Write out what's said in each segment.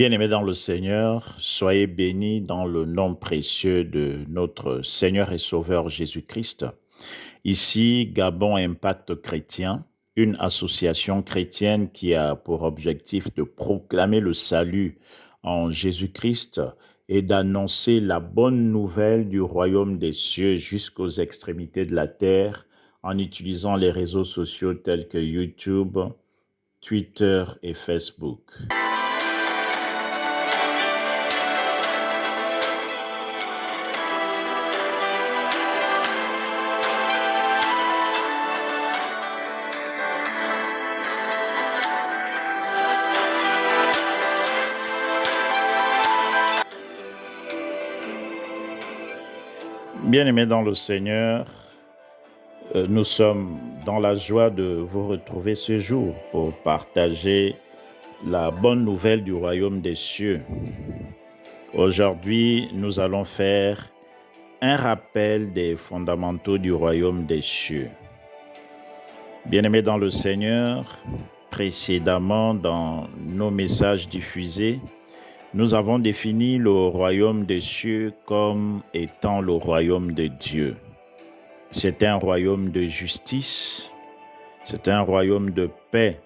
Bien-aimés dans le Seigneur, soyez bénis dans le nom précieux de notre Seigneur et Sauveur Jésus-Christ. Ici, Gabon Impact Chrétien, une association chrétienne qui a pour objectif de proclamer le salut en Jésus-Christ et d'annoncer la bonne nouvelle du royaume des cieux jusqu'aux extrémités de la terre en utilisant les réseaux sociaux tels que YouTube, Twitter et Facebook. Bien-aimés dans le Seigneur, nous sommes dans la joie de vous retrouver ce jour pour partager la bonne nouvelle du royaume des cieux. Aujourd'hui, nous allons faire un rappel des fondamentaux du royaume des cieux. Bien-aimés dans le Seigneur, précédemment dans nos messages diffusés, nous avons défini le royaume des cieux comme étant le royaume de Dieu. C'est un royaume de justice, c'est un royaume de paix,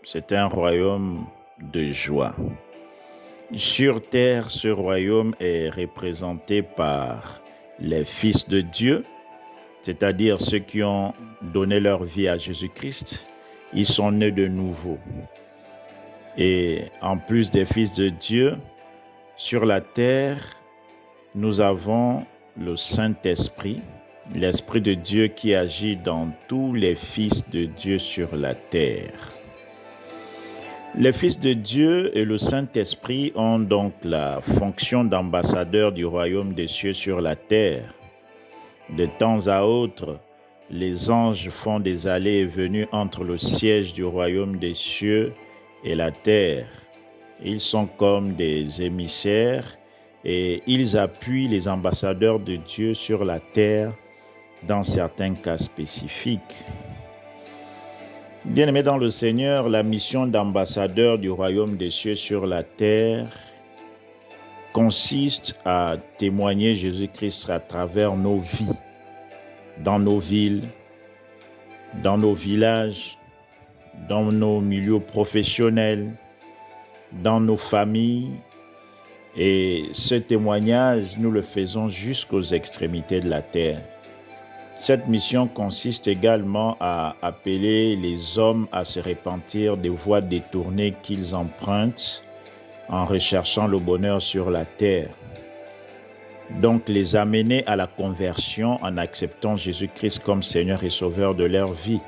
c'est un royaume de joie. Sur terre, ce royaume est représenté par les fils de Dieu, c'est-à-dire ceux qui ont donné leur vie à Jésus-Christ. Ils sont nés de nouveau. Et en plus des fils de Dieu, sur la terre, nous avons le Saint-Esprit, l'Esprit de Dieu qui agit dans tous les fils de Dieu sur la terre. Les fils de Dieu et le Saint-Esprit ont donc la fonction d'ambassadeurs du royaume des cieux sur la terre. De temps à autre, les anges font des allées et venues entre le siège du royaume des cieux et la terre. Ils sont comme des émissaires et ils appuient les ambassadeurs de Dieu sur la terre dans certains cas spécifiques. Bien-aimés dans le Seigneur, la mission d'ambassadeur du royaume des cieux sur la terre consiste à témoigner Jésus-Christ à travers nos vies, dans nos villes, dans nos villages, dans nos milieux professionnels, dans nos familles. Et ce témoignage, nous le faisons jusqu'aux extrémités de la terre. Cette mission consiste également à appeler les hommes à se repentir des voies détournées qu'ils empruntent en recherchant le bonheur sur la terre. Donc les amener à la conversion en acceptant Jésus-Christ comme Seigneur et Sauveur de leur vie.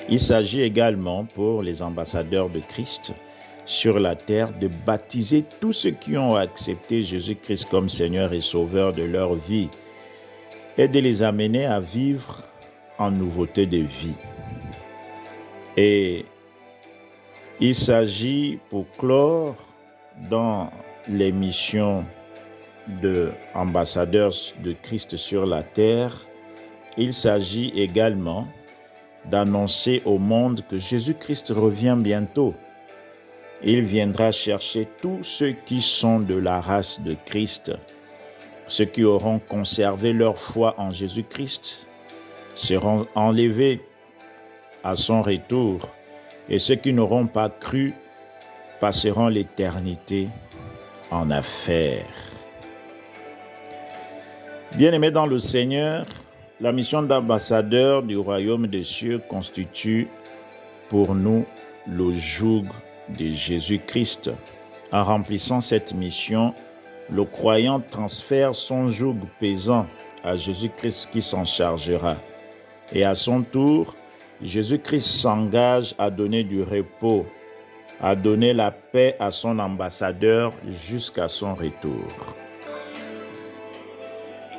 Il s'agit également pour les ambassadeurs de Christ sur la terre de baptiser tous ceux qui ont accepté Jésus-Christ comme Seigneur et Sauveur de leur vie et de les amener à vivre en nouveauté de vie. Et il s'agit pour clore dans les missions d'ambassadeurs de Christ sur la terre, il s'agit également d'annoncer au monde que Jésus-Christ revient bientôt. Il viendra chercher tous ceux qui sont de la race de Christ. Ceux qui auront conservé leur foi en Jésus-Christ seront enlevés à son retour, et ceux qui n'auront pas cru passeront l'éternité en enfer. Bien-aimés dans le Seigneur, la mission d'ambassadeur du royaume des cieux constitue pour nous le joug de Jésus-Christ. En remplissant cette mission, le croyant transfère son joug pesant à Jésus-Christ qui s'en chargera. Et à son tour, Jésus-Christ s'engage à donner du repos, à donner la paix à son ambassadeur jusqu'à son retour.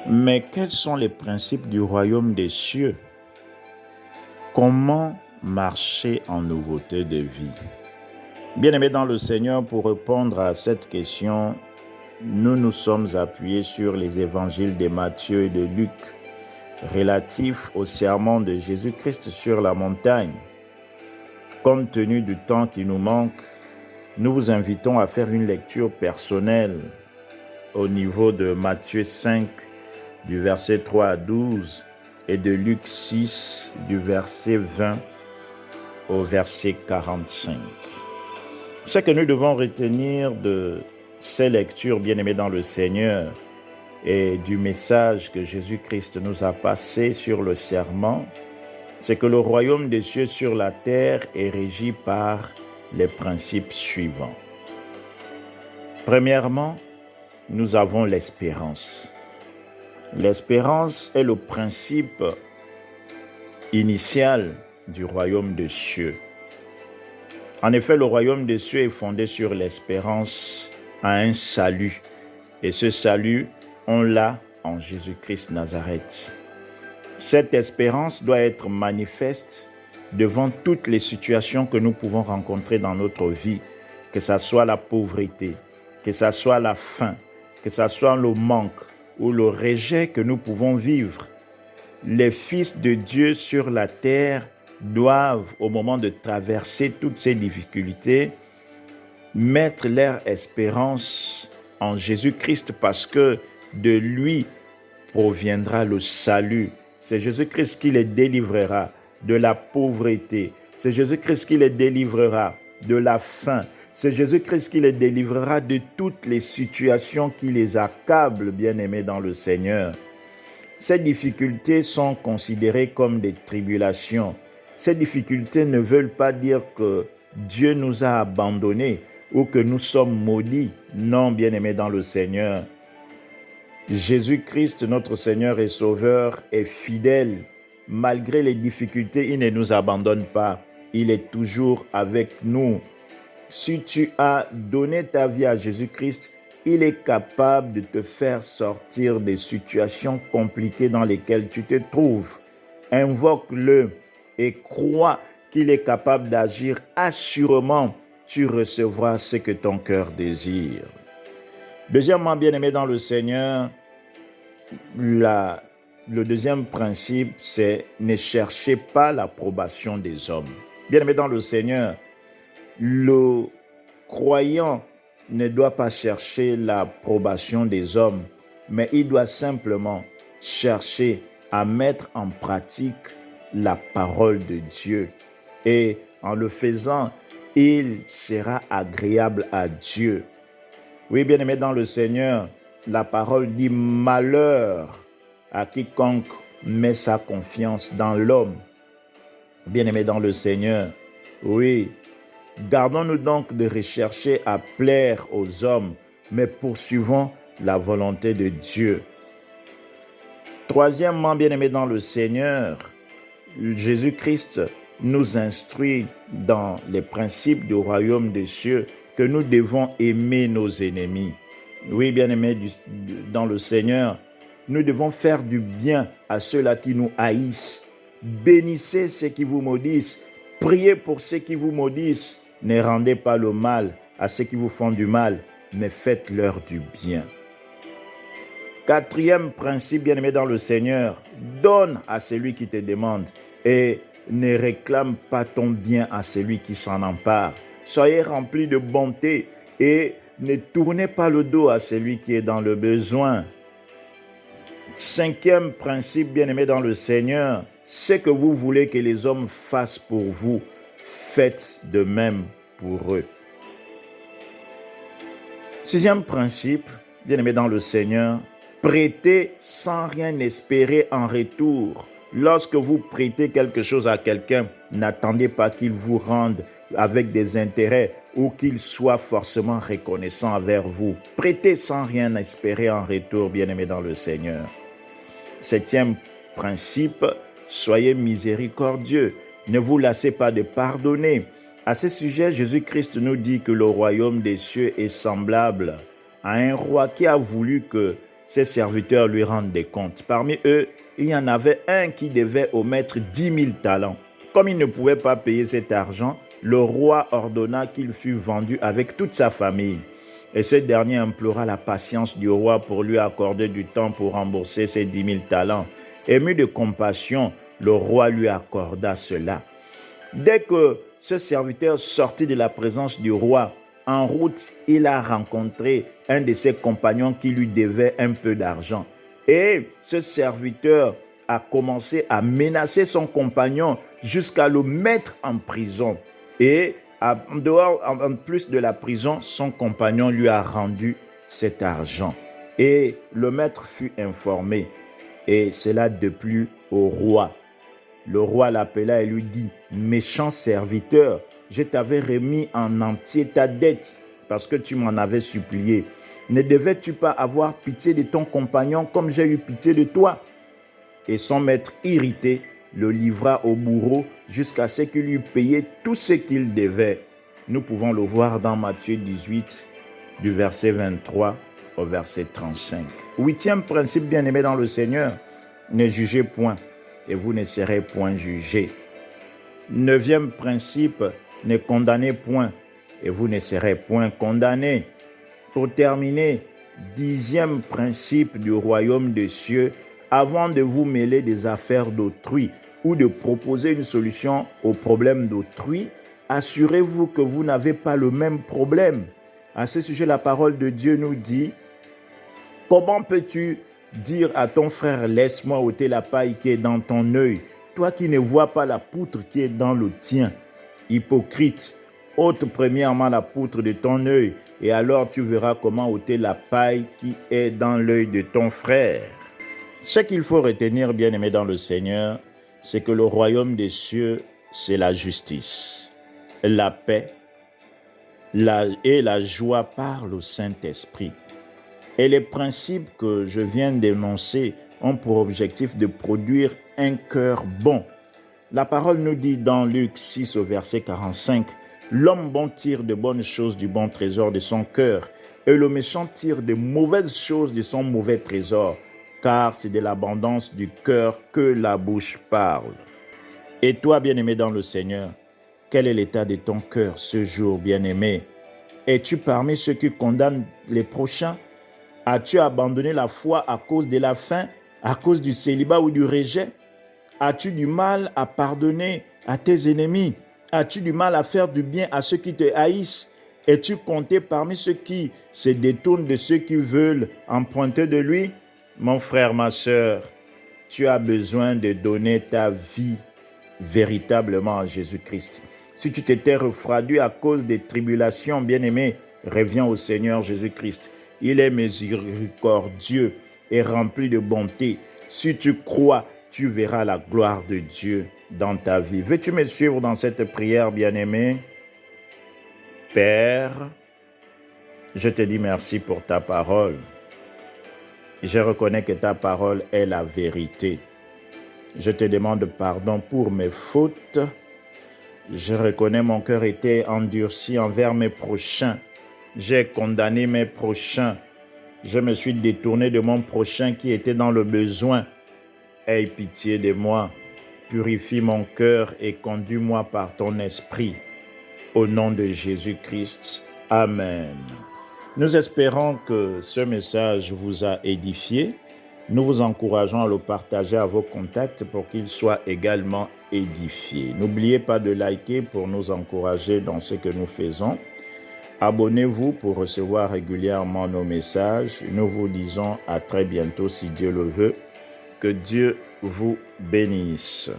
Mais quels sont les principes du royaume des cieux? Comment marcher en nouveauté de vie? Bien-aimés dans le Seigneur, pour répondre à cette question, nous nous sommes appuyés sur les évangiles de Matthieu et de Luc relatifs au sermon de Jésus-Christ sur la montagne. Compte tenu du temps qui nous manque, nous vous invitons à faire une lecture personnelle au niveau de Matthieu 5, du verset 3 à 12, et de Luc 6, du verset 20 au verset 45. Ce que nous devons retenir de ces lectures, bien-aimés dans le Seigneur, et du message que Jésus-Christ nous a passé sur le serment, c'est que le royaume des cieux sur la terre est régi par les principes suivants. Premièrement, nous avons l'espérance. L'espérance est le principe initial du royaume des cieux. En effet, le royaume des cieux est fondé sur l'espérance à un salut. Et ce salut, on l'a en Jésus-Christ Nazareth. Cette espérance doit être manifeste devant toutes les situations que nous pouvons rencontrer dans notre vie, que ce soit la pauvreté, que ce soit la faim, que ce soit le manque ou le rejet que nous pouvons vivre. Les fils de Dieu sur la terre doivent, au moment de traverser toutes ces difficultés, mettre leur espérance en Jésus-Christ parce que de lui proviendra le salut. C'est Jésus-Christ qui les délivrera de la pauvreté. C'est Jésus-Christ qui les délivrera de la faim. C'est Jésus-Christ qui les délivrera de toutes les situations qui les accablent, bien-aimés dans le Seigneur. Ces difficultés sont considérées comme des tribulations. Ces difficultés ne veulent pas dire que Dieu nous a abandonnés ou que nous sommes maudits. Non, bien-aimés dans le Seigneur. Jésus-Christ, notre Seigneur et Sauveur, est fidèle. Malgré les difficultés, il ne nous abandonne pas. Il est toujours avec nous. Si tu as donné ta vie à Jésus-Christ, il est capable de te faire sortir des situations compliquées dans lesquelles tu te trouves. Invoque-le et crois qu'il est capable d'agir. Assurément, tu recevras ce que ton cœur désire. Deuxièmement, bien-aimé dans le Seigneur, le deuxième principe, c'est ne cherchez pas l'approbation des hommes. Bien-aimé dans le Seigneur, le croyant ne doit pas chercher l'approbation des hommes, mais il doit simplement chercher à mettre en pratique la parole de Dieu. Et en le faisant, il sera agréable à Dieu. Oui, bien-aimé dans le Seigneur, la parole dit malheur à quiconque met sa confiance dans l'homme. Bien-aimé dans le Seigneur, oui, gardons-nous donc de rechercher à plaire aux hommes, mais poursuivons la volonté de Dieu. Troisièmement, bien-aimé dans le Seigneur, Jésus-Christ nous instruit dans les principes du royaume des cieux que nous devons aimer nos ennemis. Oui, bien-aimés dans le Seigneur, nous devons faire du bien à ceux-là qui nous haïssent. Bénissez ceux qui vous maudissent. Priez pour ceux qui vous maudissent. Ne rendez pas le mal à ceux qui vous font du mal, mais faites-leur du bien. Quatrième principe, bien-aimé dans le Seigneur, donne à celui qui te demande et ne réclame pas ton bien à celui qui s'en empare. Soyez remplis de bonté et ne tournez pas le dos à celui qui est dans le besoin. Cinquième principe, bien-aimé dans le Seigneur, ce que vous voulez que les hommes fassent pour vous, faites de même pour eux. Sixième principe, bien-aimé dans le Seigneur, prêtez sans rien espérer en retour. Lorsque vous prêtez quelque chose à quelqu'un, n'attendez pas qu'il vous rende avec des intérêts ou qu'il soit forcément reconnaissant envers vous. Prêtez sans rien espérer en retour, bien-aimé dans le Seigneur. Septième principe, soyez miséricordieux. Ne vous lassez pas de pardonner. À ce sujet, Jésus-Christ nous dit que le royaume des cieux est semblable à un roi qui a voulu que ses serviteurs lui rendent des comptes. Parmi eux, il y en avait un qui devait au maître 10 000 talents. Comme il ne pouvait pas payer cet argent, le roi ordonna qu'il fût vendu avec toute sa famille. Et ce dernier implora la patience du roi pour lui accorder du temps pour rembourser ses 10 000 talents. Ému de compassion, le roi lui accorda cela. Dès que ce serviteur sortit de la présence du roi, en route, il a rencontré un de ses compagnons qui lui devait un peu d'argent. Et ce serviteur a commencé à menacer son compagnon jusqu'à le mettre en prison. Et en plus de la prison, son compagnon lui a rendu cet argent. Et le maître fut informé. Et cela déplut au roi. Le roi l'appela et lui dit, « Méchant serviteur, je t'avais remis en entier ta dette parce que tu m'en avais supplié. Ne devais-tu pas avoir pitié de ton compagnon comme j'ai eu pitié de toi ?» Et son maître irrité le livra au bourreau jusqu'à ce qu'il lui payait tout ce qu'il devait. Nous pouvons le voir dans Matthieu 18, du verset 23 au verset 35. Huitième principe bien-aimé dans le Seigneur, ne jugez point et vous ne serez point jugés. Neuvième principe, ne condamnez point et vous ne serez point condamnés. Pour terminer, dixième principe du royaume des cieux, avant de vous mêler des affaires d'autrui ou de proposer une solution aux problèmes d'autrui, assurez-vous que vous n'avez pas le même problème. À ce sujet, la parole de Dieu nous dit, « Comment peux-tu dire à ton frère, laisse-moi ôter la paille qui est dans ton œil, toi qui ne vois pas la poutre qui est dans le tien. Hypocrite, ôte premièrement la poutre de ton œil, et alors tu verras comment ôter la paille qui est dans l'œil de ton frère. » Ce qu'il faut retenir, bien-aimé dans le Seigneur, c'est que le royaume des cieux, c'est la justice, la paix et la joie par le Saint-Esprit. Et les principes que je viens d'énoncer ont pour objectif de produire un cœur bon. La parole nous dit dans Luc 6 au verset 45, « L'homme bon tire de bonnes choses du bon trésor de son cœur, et le méchant tire de mauvaises choses de son mauvais trésor, car c'est de l'abondance du cœur que la bouche parle. » Et toi, bien-aimé dans le Seigneur, quel est l'état de ton cœur ce jour, bien-aimé? Es-tu parmi ceux qui condamnent les prochains? As-tu abandonné la foi à cause de la faim, à cause du célibat ou du rejet? As-tu du mal à pardonner à tes ennemis? As-tu du mal à faire du bien à ceux qui te haïssent? Es-tu compté parmi ceux qui se détournent de ceux qui veulent emprunter de lui? Mon frère, ma sœur, tu as besoin de donner ta vie véritablement à Jésus-Christ. Si tu t'étais refroidi à cause des tribulations, bien-aimé, reviens au Seigneur Jésus-Christ. Il est miséricordieux et rempli de bonté. Si tu crois, tu verras la gloire de Dieu dans ta vie. Veux-tu me suivre dans cette prière, bien-aimé? Père, je te dis merci pour ta parole. Je reconnais que ta parole est la vérité. Je te demande pardon pour mes fautes. Je reconnais mon cœur était endurci envers mes prochains. J'ai condamné mes prochains. Je me suis détourné de mon prochain qui était dans le besoin. Aie pitié de moi. Purifie mon cœur et conduis-moi par ton esprit. Au nom de Jésus-Christ. Amen. Nous espérons que ce message vous a édifié. Nous vous encourageons à le partager à vos contacts pour qu'ils soient également édifiés. N'oubliez pas de liker pour nous encourager dans ce que nous faisons. Abonnez-vous pour recevoir régulièrement nos messages. Nous vous disons à très bientôt si Dieu le veut. Que Dieu vous bénisse.